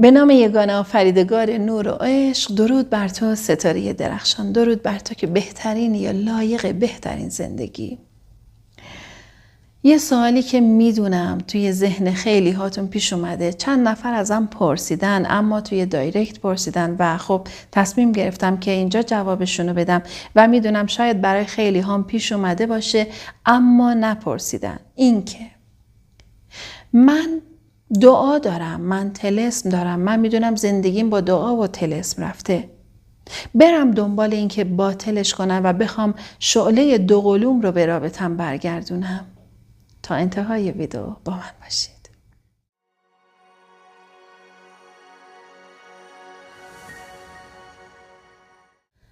به نام یگانه آفریدگار نور و عشق، درود بر تو ستاره درخشان، درود بر تو که بهترین یا لایق بهترین زندگی. یه سوالی که میدونم توی ذهن خیلی هاتون پیش اومده، چند نفر ازم پرسیدن، اما توی دایرکت پرسیدن و خب تصمیم گرفتم که اینجا جوابشونو بدم و میدونم شاید برای خیلی هم پیش اومده باشه اما نپرسیدن. این که من دعا دارم، من طلسم دارم، من میدونم زندگیم با دعا و طلسم رفته، برم دنبال این که باطلش کنم و بخوام شعله دوقلوم رو به رابطم برگردونم؟ تا انتهای ویدیو با من باشید.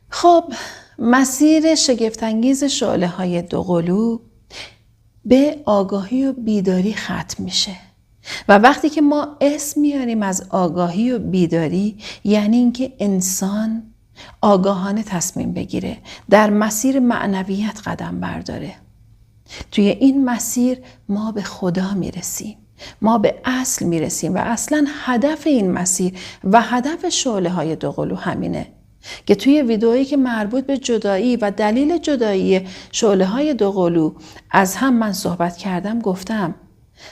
خب، مسیر شگفت‌انگیز شعله های دوقلو به آگاهی و بیداری ختم میشه و وقتی که ما اسم میاریم از آگاهی و بیداری، یعنی اینکه انسان آگاهانه تصمیم بگیره، در مسیر معنویت قدم برداره. توی این مسیر ما به خدا میرسیم، ما به اصل میرسیم و اصلا هدف این مسیر و هدف شعله های دوقلو همینه که توی ویدئویی که مربوط به جدایی و دلیل جدایی شعله های دوقلو از هم من صحبت کردم، گفتم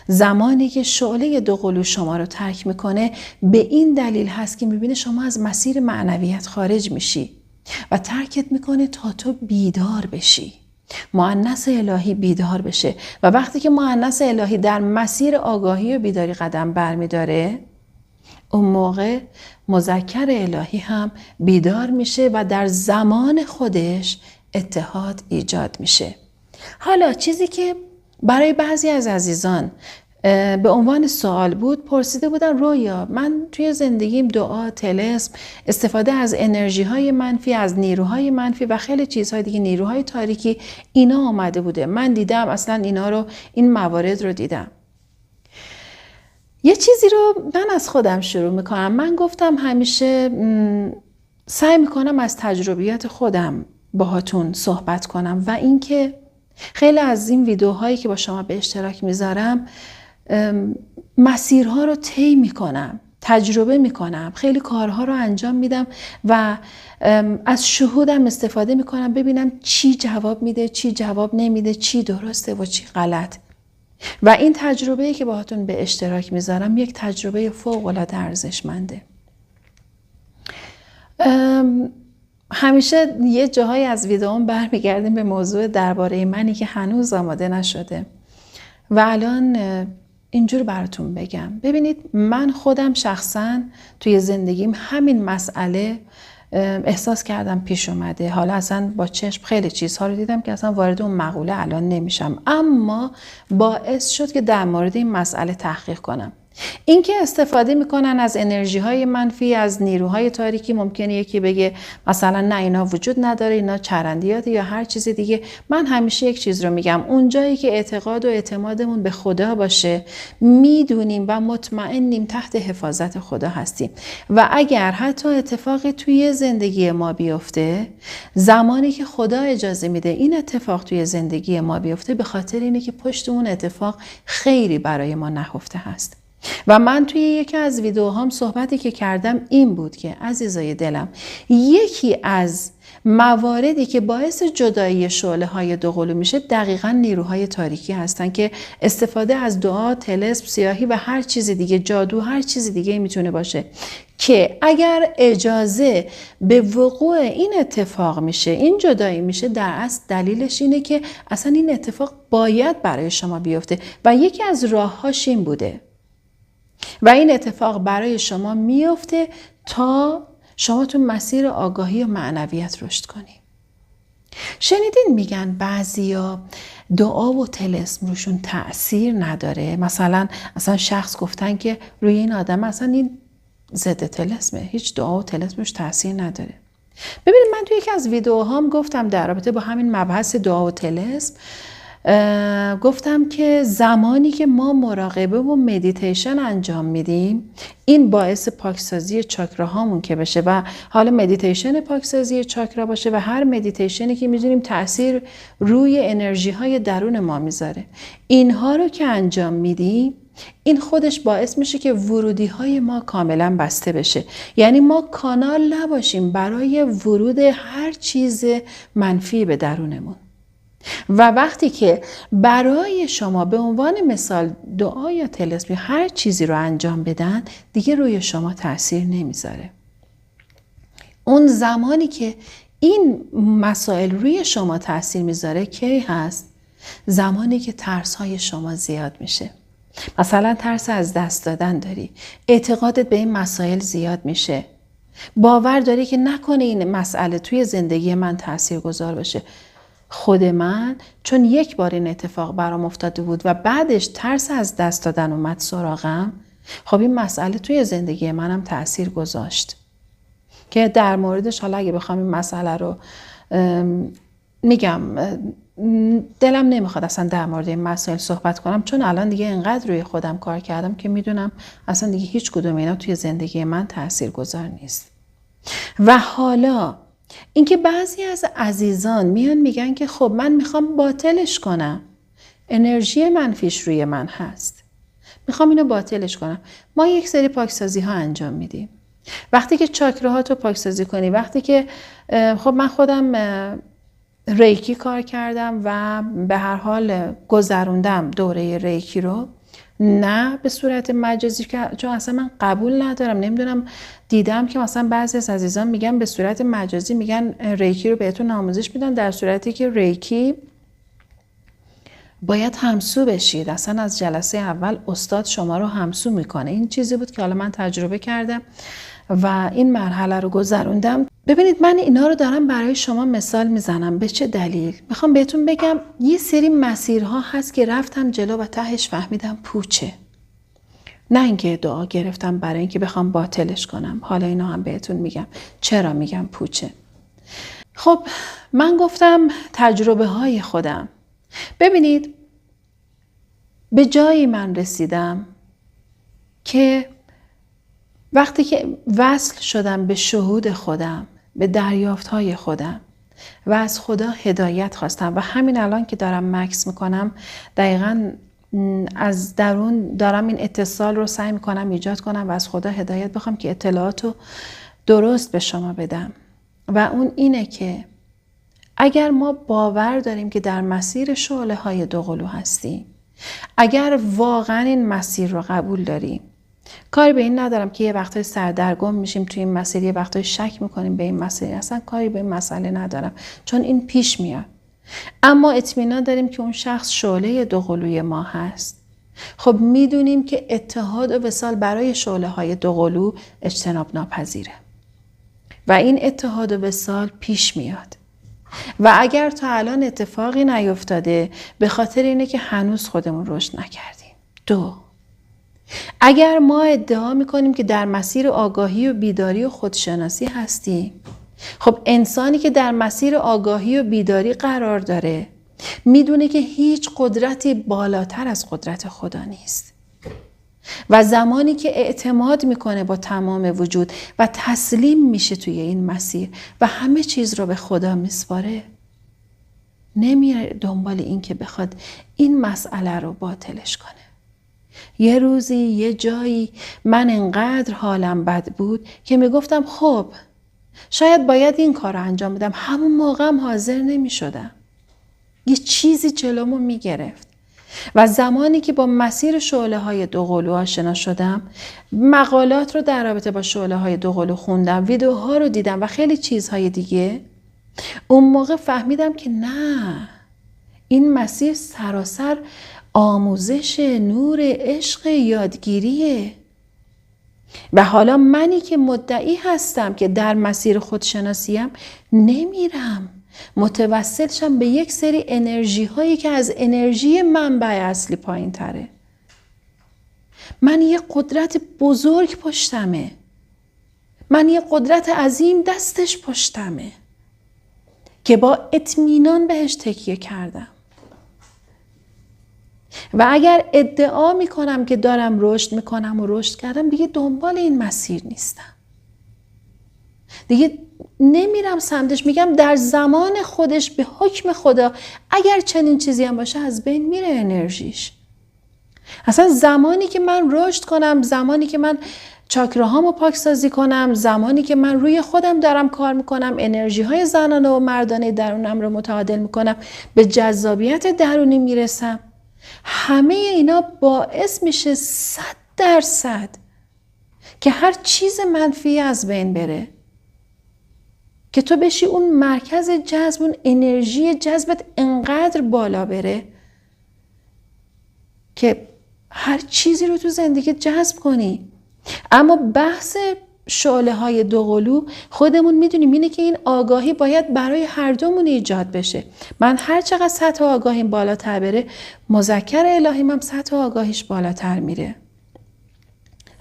زمانی که شعله دوقلو شما رو ترک میکنه، به این دلیل هست که میبینه شما از مسیر معنویت خارج میشی و ترکت میکنه تا تو بیدار بشی، مؤنث الهی بیدار بشه. و وقتی که مؤنث الهی در مسیر آگاهی و بیداری قدم برمیداره، اون موقع مذکر الهی هم بیدار میشه و در زمان خودش اتحاد ایجاد میشه. حالا چیزی که برای بعضی از عزیزان به عنوان سوال بود، پرسیده بودن رویا، من توی زندگیم دعا، طلسم، استفاده از انرژی های منفی، از نیروهای منفی و خیلی چیزهای دیگه، نیروهای تاریکی، اینا آمده بوده، من دیدم اصلا اینا رو، این موارد رو دیدم. یه چیزی رو من از خودم شروع میکنم. من گفتم همیشه سعی میکنم از تجربیات خودم باهاتون صحبت کنم و اینکه خیلی از این ویدیوهایی که با شما به اشتراک میذارم مسیرها رو طی میکنم، تجربه میکنم، خیلی کارها رو انجام میدم و از شهودم استفاده میکنم ببینم چی جواب میده، چی جواب نمیده، چی درسته و چی غلط. و این تجربه‌ای که باهاتون به اشتراک میذارم یک تجربه فوق‌العاده ارزشمنده. همیشه یه جاهایی از ویدئوم برمیگردیم به موضوع درباره منی که هنوز آماده نشده و الان اینجور براتون بگم. ببینید، من خودم شخصا توی زندگیم همین مسئله احساس کردم پیش اومده. حالا اصلا با چشم خیلی چیزها رو دیدم که اصلا وارد اون مقوله الان نمیشم، اما باعث شد که در مورد این مسئله تحقیق کنم. اینکه استفاده میکنن از انرژی های منفی، از نیروهای تاریکی، ممکنه یکی بگه مثلا نه اینا وجود نداره، اینا چرندیات یا هر چیز دیگه. من همیشه یک چیز رو میگم، اون جایی که اعتقاد و اعتمادمون به خدا باشه، میدونیم و مطمئنیم تحت حفاظت خدا هستیم و اگر حتی اتفاقی توی زندگی ما بیفته، زمانی که خدا اجازه میده این اتفاق توی زندگی ما بیفته، به خاطر اینه که پشت اون اتفاق خیری برای ما نهفته هست. و من توی یکی از ویدیوهام صحبتی که کردم این بود که عزیزای دلم، یکی از مواردی که باعث جدایی شعله های دوقلو میشه دقیقاً نیروهای تاریکی هستن که استفاده از دعا، طلسم، سیاهی و هر چیز دیگه، جادو، هر چیز دیگه میتونه باشه که اگر اجازه به وقوع این اتفاق میشه، این جدایی میشه، در اصل دلیلش اینه که اصلا این اتفاق باید برای شما بیفته و یکی از راههاش این بوده و این اتفاق برای شما میفته تا شما تو مسیر آگاهی و معنویت رشد کنی. شنیدین میگن بعضیا دعا و طلسم روشون تأثیر نداره؟ مثلا شخص گفتن که روی این آدم اصلا این ضد طلسمه، هیچ دعا و طلسمش تأثیر نداره. ببینید، من توی یکی از ویدیوهام گفتم در رابطه با همین مبحث دعا و طلسم، گفتم که زمانی که ما مراقبه و مدیتیشن انجام میدیم، این باعث پاکسازی چاکراهامون که بشه و حالا مدیتیشن پاکسازی چاکرا باشه و هر مدیتیشنی که میدونیم تأثیر روی انرژی های درون ما میذاره، اینها رو که انجام میدیم این خودش باعث میشه که ورودی های ما کاملا بسته بشه. یعنی ما کانال نباشیم برای ورود هر چیز منفی به درونمون. و وقتی که برای شما به عنوان مثال دعا یا طلسم هر چیزی رو انجام بدن، دیگه روی شما تاثیر نمیذاره. اون زمانی که این مسائل روی شما تاثیر میذاره کی هست؟ زمانی که ترس های شما زیاد میشه. مثلا ترس از دست دادن داری، اعتقادت به این مسائل زیاد میشه، باور داری که نکنه این مسئله توی زندگی من تاثیرگذار باشه. خود من چون یک بار این اتفاق برام افتاده بود و بعدش ترس از دست دادن اومد سراغم، خب این مسئله توی زندگی منم تاثیر گذاشت که در موردش حالا اگه بخوام این مسئله رو میگم، دلم نمیخواد اصلا در مورد این مسائل صحبت کنم، چون الان دیگه انقدر روی خودم کار کردم که میدونم اصلا دیگه هیچ کدوم اینا توی زندگی من تاثیرگذار نیست. و حالا اینکه بعضی از عزیزان میان میگن که خب من میخوام باطلش کنم، انرژی منفیش روی من هست، میخوام اینو باطلش کنم. ما یک سری پاکسازی ها انجام میدیم. وقتی که چاکراهاتو پاکسازی کنی، وقتی که خب من خودم ریکی کار کردم و به هر حال گذروندم دوره ریکی رو، نه به صورت مجازی، چون اصلا من قبول ندارم. نمیدونم، دیدم که مثلا بعضی از عزیزان میگن به صورت مجازی، میگن ریکی رو بهتون آموزش میدن، در صورتی که ریکی باید همسو بشید. اصلا از جلسه اول استاد شما رو همسو میکنه. این چیزی بود که حالا من تجربه کردم و این مرحله رو گذروندم. ببینید من اینا رو دارم برای شما مثال میزنم. به چه دلیل؟ میخوام بهتون بگم یه سری مسیرها هست که رفتم جلو و تهش فهمیدم پوچه. نه اینکه دعا گرفتم برای اینکه بخوام باطلش کنم. حالا اینا هم بهتون میگم چرا میگم پوچه. خب من گفتم تجربه های خودم. ببینید به جایی من رسیدم که وقتی که وصل شدم به شهود خودم، به دریافت‌های خودم و از خدا هدایت خواستم و همین الان که دارم مکس میکنم دقیقاً از درون دارم این اتصال رو سعی میکنم ایجاد کنم و از خدا هدایت بخوام که اطلاعات رو درست به شما بدم. و اون اینه که اگر ما باور داریم که در مسیر شعله‌های دوقلو هستیم، اگر واقعاً این مسیر رو قبول داریم، کاری به این ندارم که یه وقتای سردرگم میشیم توی این مسیر، یه وقتای شک میکنیم به این مسیر، اصلا کاری به این مسئله ندارم، چون این پیش میاد. اما اطمینان داریم که اون شخص شعله دوقلوی ما هست. خب میدونیم که اتحاد و وصال برای شعله های دوقلو اجتناب ناپذیره و این اتحاد و وصال پیش میاد. و اگر تا الان اتفاقی نیفتاده به خاطر اینه که هنوز خودمون رشد نکردیم. 2. اگر ما ادعا میکنیم که در مسیر آگاهی و بیداری و خودشناسی هستیم، خب انسانی که در مسیر آگاهی و بیداری قرار داره میدونه که هیچ قدرتی بالاتر از قدرت خدا نیست و زمانی که اعتماد میکنه با تمام وجود و تسلیم میشه توی این مسیر و همه چیز رو به خدا میسپاره، نمیره دنبال این که بخواد این مسئله رو باطلش کنه. یه روزی یه جایی من انقدر حالم بد بود که میگفتم خب شاید باید این کار رو انجام بدم. همون موقعم حاضر نمی شدم. یه چیزی جلومو می گرفت. و زمانی که با مسیر شعله های دوقلو آشنا شدم، مقالات رو در رابطه با شعله های دوقلو خوندم، ویدیوها رو دیدم و خیلی چیزهای دیگه، اون موقع فهمیدم که نه، این مسیر سراسر آموزش، نور، عشق، یادگیریه. و حالا منی که مدعی هستم که در مسیر خودشناسیم نمیرم، متوسل شم به یک سری انرژی هایی که از انرژی منبع اصلی پایین تره. من یه قدرت بزرگ پشتمه، من یه قدرت عظیم دستش پشتمه که با اطمینان بهش تکیه کردم. و اگر ادعا میکنم که دارم رشد میکنم و رشد کردم، دیگه دنبال این مسیر نیستم، دیگه نمیرم سمتش. میگم در زمان خودش به حکم خدا اگر چنین چیزی هم باشه از بین میره انرژیش. اصلا زمانی که من رشد کنم، زمانی که من چاکراهامو پاکسازی کنم، زمانی که من روی خودم دارم کار میکنم، انرژی های زنانه و مردانه درونم رو متعادل میکنم، به جذابیت درونی میرسم، همه اینا باعث میشه 100% که هر چیز منفی از بین بره، که تو بشی اون مرکز جذب، اون انرژی جذبت انقدر بالا بره که هر چیزی رو تو زندگی جذب کنی. اما بحث شعله های دوقلو خودمون میدونیم اینه که این آگاهی باید برای هر دومون ایجاد بشه. من هر چقدر سطح آگاهیم بالاتر بره، مذکر الهیم هم سطح آگاهیش بالاتر میره.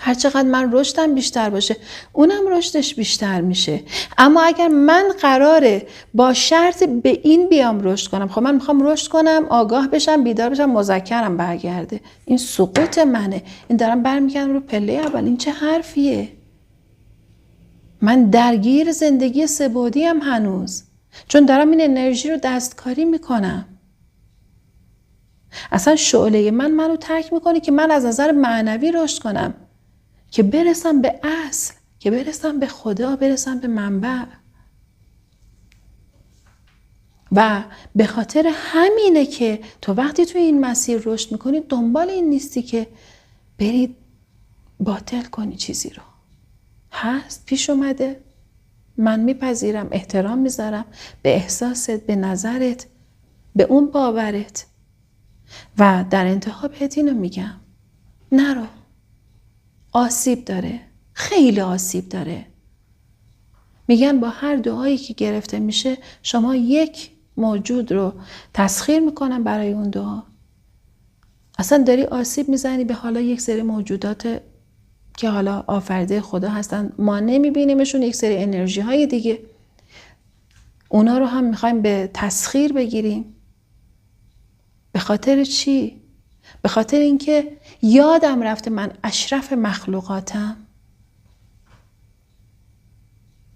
هر چقدر من رشدم بیشتر باشه، اونم رشدش بیشتر میشه. اما اگر من قراره با شرط به این بیام رشد کنم، خب من میخوام رشد کنم، آگاه بشم، بیدار بشم، مذکرم برگرده، این سقوط منه، این دارم برمیگردم رو پله اول. این چه حرفیه؟ من درگیر زندگی سه‌بعدی ام هنوز، چون دارم این انرژی رو دستکاری میکنم. اصلا شعله منو ترک میکنه که من از نظر معنوی رشد کنم، که برسم به اصل، که برسم به خدا، برسم به منبع. و به خاطر همینه که تو وقتی تو این مسیر رشد میکنی، دنبال این نیستی که بری باطل کنی چیزی رو. هست، پیش اومده، من میپذیرم، احترام میذارم به احساست، به نظرت، به اون باورت، و در انتها بهت اینو میگم: نرو. آسیب داره، خیلی آسیب داره. میگن با هر دعایی که گرفته میشه، شما یک موجود رو تسخیر میکنن برای اون دعا. اصلا داری آسیب میزنی به حالا یک سری موجودات که حالا آفریده خدا هستن، ما نمیبینیمشون، یک سری انرژی های دیگه، اونا رو هم میخوایم به تسخیر بگیریم. به خاطر چی؟ به خاطر اینکه یادم رفته من اشرف مخلوقاتم.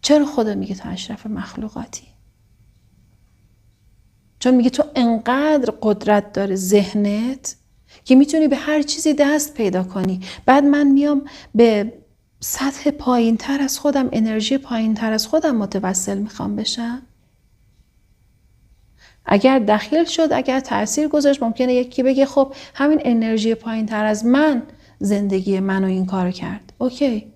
چرا خدا میگه تو اشرف مخلوقاتی؟ چون میگه تو انقدر قدرت داره ذهنت که میتونی به هر چیزی دست پیدا کنی. بعد من میام به سطح پایین تر از خودم، انرژی پایین تر از خودم متوسل میخوام بشم. اگر دخیل شد، اگر تأثیر گذاشت، ممکنه یکی بگه خب همین انرژی پایین تر از من زندگی منو این کارو کرد. اوکی،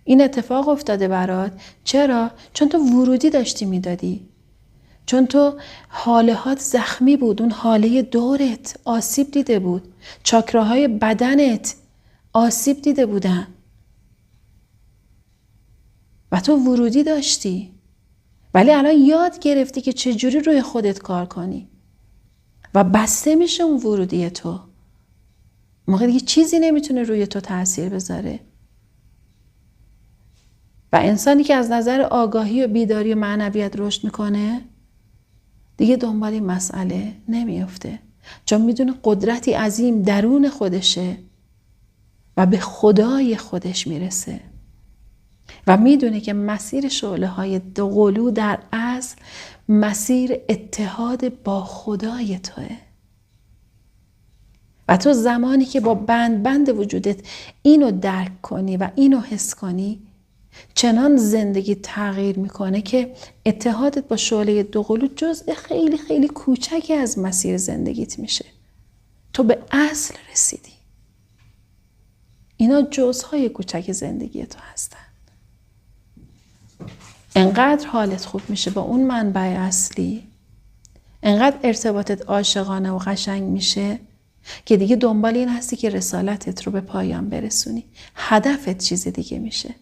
این اتفاق افتاده برات. چرا؟ چون تو ورودی داشتی میدادی، چون تو حالهات زخمی بود، اون حاله دورت آسیب دیده بود، چاکراهای بدنت آسیب دیده بودن و تو ورودی داشتی. ولی الان یاد گرفتی که چجوری روی خودت کار کنی و بسته میشه اون ورودی تو. موقع دیگه چیزی نمیتونه روی تو تأثیر بذاره. و انسانی که از نظر آگاهی و بیداری و معنویت رشد میکنه، دیگه دنبال این مسئله نمیفته، چون میدونه قدرتی عظیم درون خودشه و به خدای خودش میرسه و میدونه که مسیر شعله های دوقلو در اصل مسیر اتحاد با خدای توه. و تو زمانی که با بند وجودت اینو درک کنی و اینو حس کنی، چنان زندگی تغییر میکنه که اتحادت با شعله دوقلو جزء خیلی خیلی کوچکی از مسیر زندگیت میشه. تو به اصل رسیدی. اینا جزءهای کوچک زندگی تو هستن. انقدر حالت خوب میشه با اون منبع اصلی، انقدر ارتباطت عاشقانه و قشنگ میشه که دیگه دنبال این هستی که رسالتت رو به پایان برسونی. هدفت چیز دیگه میشه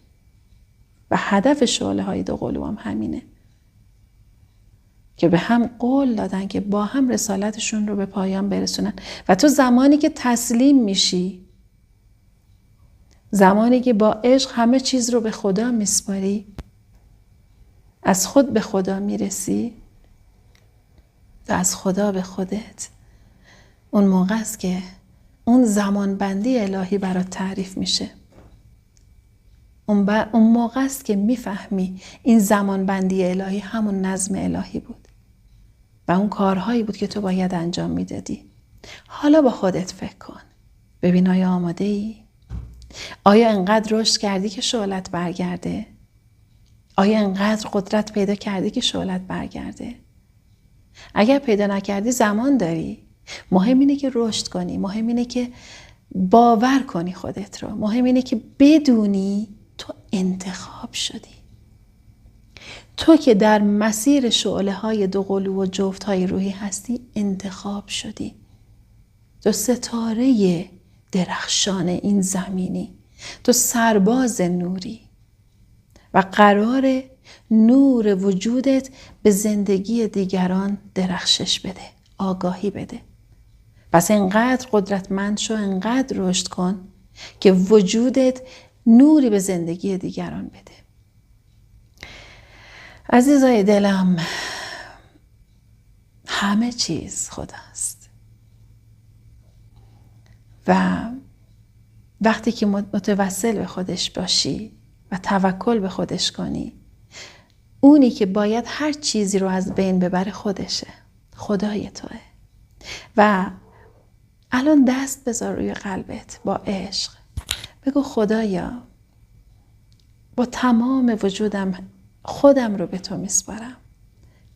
و هدف شعله های دوقلو هم همینه که به هم قول دادن که با هم رسالتشون رو به پایان برسونن. و تو زمانی که تسلیم میشی، زمانی که با عشق همه چیز رو به خدا میسپاری، از خود به خدا میرسی و از خدا به خودت، اون موقع است که اون زمانبندی الهی برات تعریف میشه. اون موقع است که میفهمی این زمانبندی الهی همون نظم الهی بود و اون کارهایی بود که تو باید انجام میدادی. حالا با خودت فکر کن. ببین آیا آماده ای؟ آیا انقدر رشد کردی که شعلت برگرده؟ آیا انقدر قدرت پیدا کردی که شعلت برگرده؟ اگر پیدا نکردی زمان داری. مهم اینه که رشد کنی. مهم اینه که باور کنی خودت رو. مهم اینه که بدونی تو انتخاب شدی. تو که در مسیر شعله های دوقلو و جفت های روحی هستی انتخاب شدی. تو ستاره درخشان این زمینی. تو سرباز نوری و قرار نور وجودت به زندگی دیگران درخشش بده، آگاهی بده. پس انقدر قدرتمند شو، انقدر رشد کن که وجودت نوری به زندگی دیگران بده. عزیزای دلم، همه چیز خداست و وقتی که متوسل به خودش باشی و توکل به خودش کنی، اونی که باید هر چیزی رو از بین ببره خودشه، خدای توه. و الان دست بذار روی قلبت با عشق، بگو خدایا با تمام وجودم خودم رو به تو میسپارم.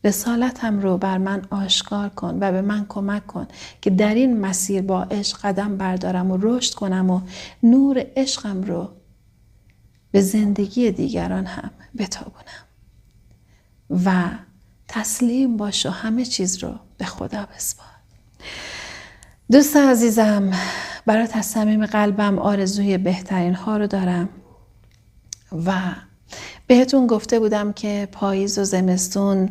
رسالتم رو بر من آشکار کن و به من کمک کن که در این مسیر با عشق قدم بردارم و رشد کنم و نور عشقم رو به زندگی دیگران هم بتابونم. و تسلیم باش و همه چیز رو به خدا بسپار. دوست عزیزم، برات از صمیم قلبم آرزوی بهترین ها رو دارم و بهتون گفته بودم که پاییز و زمستون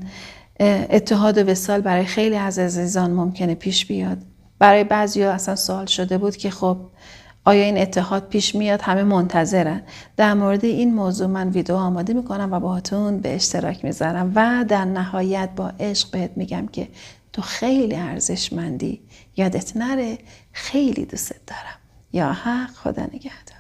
اتحاد و وصال برای خیلی از عزیزان ممکنه پیش بیاد. برای بعضیا اصلا سوال شده بود که خب آیا این اتحاد پیش میاد؟ همه منتظرن. در مورد این موضوع من ویدیو آماده میکنم و باهاتون به اشتراک میذارم و در نهایت با عشق بهت میگم که تو خیلی ارزشمندی. یادت نره خیلی دوست دارم. یا حق، خدا نگهدار.